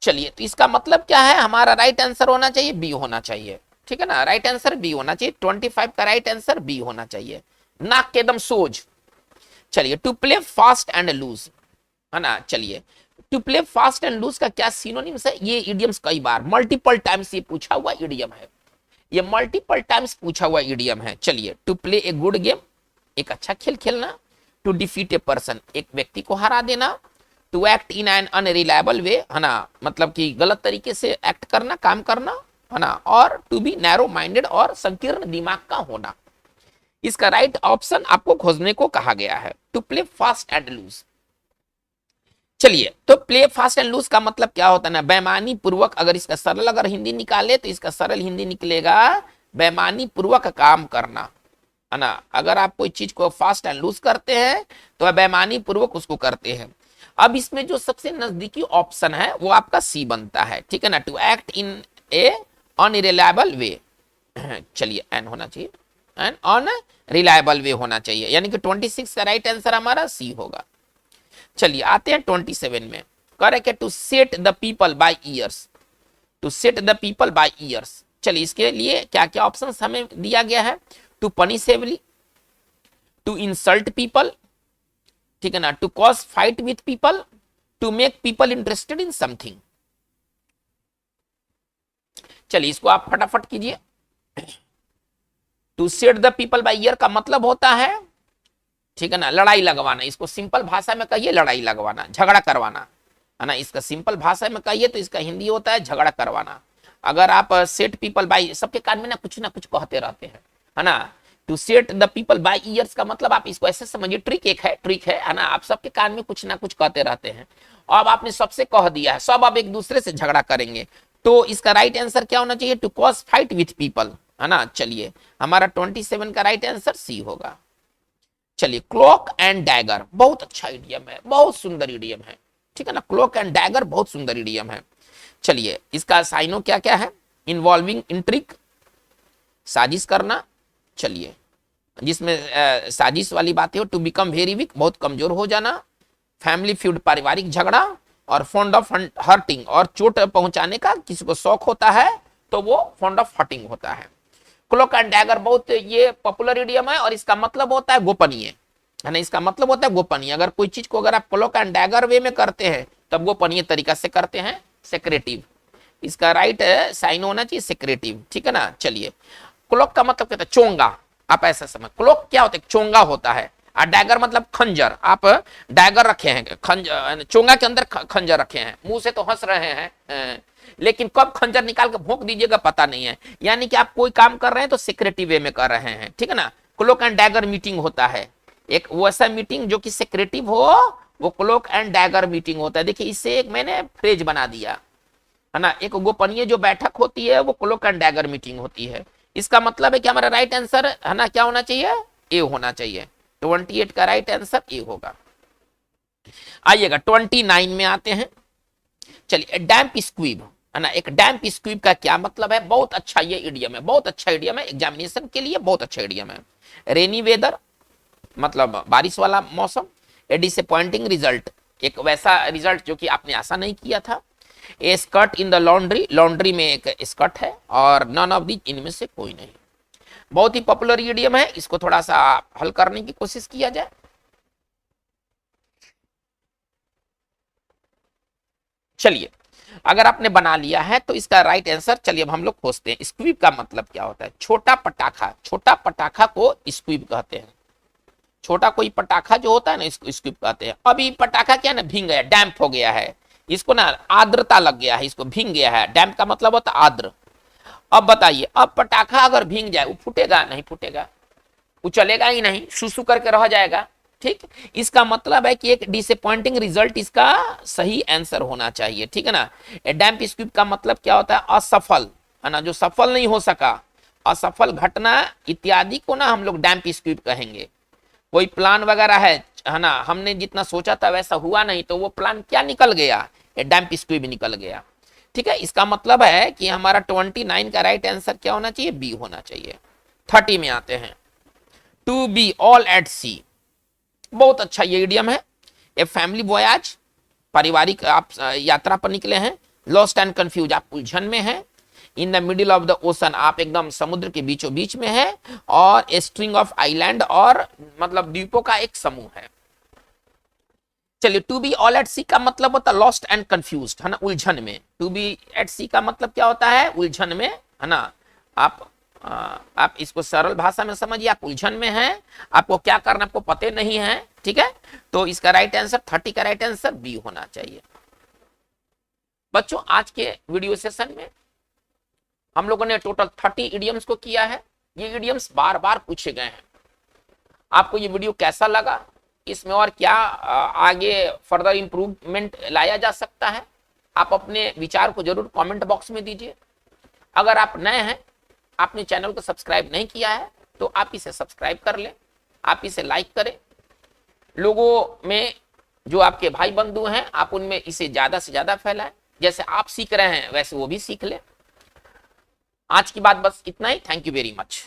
चलिए, तो इसका मतलब क्या है? हमारा राइट आंसर होना चाहिए बी होना चाहिए, ठीक है ना। राइट आंसर बी होना चाहिए। 25 का राइट आंसर बी होना चाहिए, नाक के एकदम सोज। चलिए, to play fast and loose, है ना। चलिए, to play fast and loose का क्या सिनोनिम्स है? ये इडियम्स कई बार मल्टीपल टाइम्स ये पूछा हुआ इडियम है, ये मल्टीपल टाइम्स पूछा हुआ इडियम है। चलिए, to play a good game, एक अच्छा खेल खेलना। टू डिफीट ए पर्सन, एक व्यक्ति को हरा देना। To act in an unreliable way, है ना, मतलब कि गलत तरीके से एक्ट करना, काम करना, है ना। और टू बी नैरो माइंडेड, और संकीर्ण दिमाग का होना। इसका राइट ऑप्शन आपको खोजने को कहा गया है, to play fast and loose. चलिए, तो प्ले फास्ट एंड लूज का मतलब क्या होता है ना? बेईमानी पूर्वक, अगर इसका सरल अगर हिंदी निकाले तो इसका सरल हिंदी निकलेगा बेईमानी पूर्वक काम करना, है ना। अगर आप कोई चीज को फास्ट एंड लूज करते हैं तो बेईमानी पूर्वक उसको करते हैं। अब इसमें जो सबसे नजदीकी ऑप्शन है वो आपका सी बनता है, ठीक है ना। To act in a unreliable way, चलिए एन होना चाहिए, एन अनरिलायबल वे होना चाहिए, यानी कि 26 का राइट आंसर हमारा सी होगा। चलिए, आते हैं 27 में। करेक्ट है to set the people by ears, to set the people by ears, चलिए इसके लिए क्या क्या ऑप्शन हमें दिया गया है, to punish heavily, to insult people, ठीक है ना, to cause fight with people, to make people interested in something. चलिए इसको आप फटाफट कीजिए। To set the people by year का मतलब होता है, ठीक है ना, लड़ाई लगवाना। इसको सिंपल भाषा में कहिए लड़ाई लगवाना, झगड़ा करवाना, है ना। इसका सिंपल भाषा में कहिए तो इसका हिंदी होता है झगड़ा करवाना। अगर आप सेट पीपल बाय, सबके कान में ना कुछ कहते रहते हैं, है ना। To set the people by years का मतलब आप इसको ऐसे समझिए, ट्रिक है ना। आप सबके कान में कुछ ना कुछ कहते रहते हैं। अब आपने सबसे कह दिया है, सब अब एक दूसरे से झगड़ा करेंगे, तो इसका राइट आंसर क्या होना चाहिए, to cause fight with people, है ना। चलिए हमारा 27 का राइट आंसर सी होगा। चलिए क्लॉक एंड डैगर बहुत अच्छा इडियम है, बहुत सुंदर इडियम है, ठीक है ना। क्लॉक एंड डैगर बहुत सुंदर इडियम है। चलिए इसका साइनो क्या क्या है, इन्वॉल्विंग इंट्रिक, साजिश करना, चलिए जिसमें साजिश वाली बातें हो, टू बिकम वेरी वीक बहुत कमजोर हो जाना, फैमिली फ्यूड पारिवारिक झगड़ा, और फॉन्ड ऑफ हर्टिंग और चोट पहुंचाने का, किसी को शौक होता है तो वो फॉन्ड ऑफ हर्टिंग होता है। क्लॉक एंड डैगर बहुत ये पॉपुलर इडियम है और इसका मतलब होता है गोपनीय, है ना। इसका मतलब होता है गोपनीय। अगर कोई चीज को अगर आप क्लॉक एंड डैगर वे में करते हैं तब गोपनीय तरीका से करते हैं, सेक्रेटिव। इसका राइट साइन होना चाहिए सेक्रेटिव, ठीक है ना। चलिए क्लॉक का मतलब कहता है चोंगा, आप ऐसा समझ। क्लॉक क्या होता है, चोंगा होता है, और डैगर मतलब खंजर। आप डैगर रखे हैं, खंजर चोंगा के अंदर खंजर रखे हैं, मुंह से तो हंस रहे हैं, लेकिन कब खंजर निकाल के भोंक दीजिएगा पता नहीं है। यानी कि आप कोई काम कर रहे हैं तो सेक्रेटिव वे में कर रहे हैं, ठीक है ना। क्लॉक एंड डैगर मीटिंग होता है, एक वैसा मीटिंग जो कि सेक्रेटिव हो, वो क्लॉक एंड डैगर मीटिंग होता है। देखिए इससे एक मैंने फ्रेज बना दिया, है ना। एक गोपनीय जो बैठक होती है वो क्लॉक एंड डैगर मीटिंग होती है। इसका मतलब है कि हमारा राइट आंसर, है ना, क्या होना चाहिए, ए होना चाहिए। 28 का राइट आंसर ए होगा। आइएगा 29 में आते हैं। चलिए डैम्प स्क्वीब, है ना। एक डैम्प स्क्वीब का क्या मतलब है, बहुत अच्छा ये इडियम है, बहुत अच्छा इडियम है, एग्जामिनेशन के लिए बहुत अच्छा इडियम है। रेनी वेदर मतलब बारिश वाला मौसम, ए डिसअपॉइंटिंग रिजल्ट एक वैसा रिजल्ट जो कि आपने आशा नहीं किया था। A skirt in the laundry, laundry में एक स्कर्ट है, और नन ऑफ दी, इनमें से कोई नहीं। बहुत ही पॉपुलर इडियम है, इसको थोड़ा सा हल करने की कोशिश किया जाए। चलिए अगर आपने बना लिया है तो इसका राइट आंसर, चलिए अब हम लोग खोजते हैं। स्क्वीब का मतलब क्या होता है, छोटा पटाखा, छोटा पटाखा को स्क्वीब कहते हैं। छोटा कोई पटाखा जो होता है ना, इसको स्क्वीब कहते हैं। अभी पटाखा क्या ना भींग गया, डैम्प हो गया है, इसको ना आर्द्रता लग गया है, इसको भींग गया है। डैम्प का मतलब होता है आर्द्र। अब बताइए, अब पटाखा अगर भींग जाए वो फूटेगा नहीं, फूटेगा, वो चलेगा ही नहीं, सुसु करके रह जाएगा, ठीक। इसका मतलब है कि एक डिसअपॉइंटिंग रिजल्ट इसका सही आंसर होना चाहिए, ठीक है ना। डैम्प स्क्वीब का मतलब क्या होता है, असफल, है ना, जो सफल नहीं हो सका, असफल घटना इत्यादि को ना हम लोग डैम्प स्क्वीब कहेंगे। कोई प्लान वगैरह है ना, हमने जितना सोचा था वैसा हुआ नहीं, तो वो प्लान क्या निकल गया, डैम्प स्क्वीब निकल गया, ठीक है। इसका मतलब है कि हमारा 29 का राइट आंसर क्या होना चाहिए, बी होना चाहिए। 30 में आते हैं। टू बी ऑल एट सी, बहुत अच्छा ये इडियम है। ए फैमिली वॉयाज, पारिवारिक आप यात्रा पर निकले हैं। लॉस्ट एंड कंफ्यूज, आप उलझन में हैं। In the middle of the ocean, आप एकदम समुद्र के बीचों बीच में हैं। और ए स्ट्रिंग ऑफ आइलैंड, और मतलब द्वीपों का एक समूह है। चलिए टू बी ऑल एट सी का मतलब होता है लॉस्ट एंड कंफ्यूज्ड, है ना, उलझन में। टू बी एट सी का मतलब क्या होता है, उलझन में, है ना। आप इसको सरल भाषा में समझिए, आप उलझन में हैं, आपको क्या करना आपको पते नहीं है, ठीक है। तो इसका राइट आंसर 30 का राइट आंसर बी होना चाहिए। बच्चों आज के वीडियो सेशन में हम लोगों ने टोटल 30 इडियम्स को किया है। ये इडियम्स बार बार पूछे गए हैं। आपको ये वीडियो कैसा लगा, इसमें और क्या आगे फर्दर इंप्रूवमेंट लाया जा सकता है, आप अपने विचार को जरूर कमेंट बॉक्स में दीजिए। अगर आप नए हैं, आपने चैनल को सब्सक्राइब नहीं किया है, तो आप इसे सब्सक्राइब कर लें, आप इसे लाइक करें। लोगों में जो आपके भाई बंधु हैं, आप उनमें इसे ज्यादा से ज्यादा फैलाएं। जैसे आप सीख रहे हैं वैसे वो भी सीख लें। आज की बात बस इतना ही। Thank you very much.